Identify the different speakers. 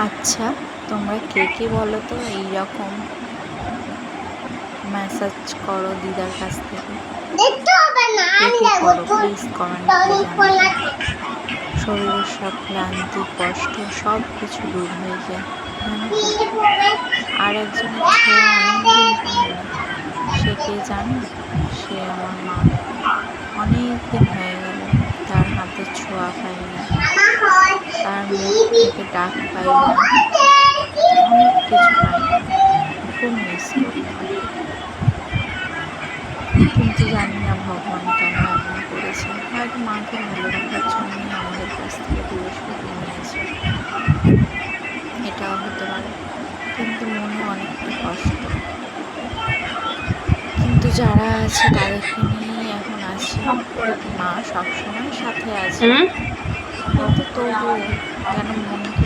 Speaker 1: আচ্ছা, তোমরা কে কে বলো তো এইরকম মেসেজ করো দিদার কাছ থেকে? কে কে করো প্লিজ কমেন্ট করে জানাও। শরীরের সব ক্লান্তি কষ্ট সব কিছু দূর হয়ে যায় জানো তো। আর একজনের ছোঁয়া অনেকদিন পাই না, সে কে জানো? সে আমার মা। অনেক দিন হয়ে গেল তার হাতের ছোঁয়া পাই না, তার মুখ থেকে ডাক পাই না, অনেক কিছু পাই না, খুব মিস করি তাকে। কিন্তু জানি না ভগবান কেন এমন করেছে, হয়তো মাকে ভালো রাখার জন্যই আমাদের কাছ থেকে দূরে সরিয়ে নিয়েছে, এটাও হতে পারে। কিন্তু মনে অনেকটা কষ্ট, কিন্তু যারা আছে তাদেরকে নিয়েই এখন আছি। মা সবসময় সাথে আছে, কিন্তু তবুও যেন মনকে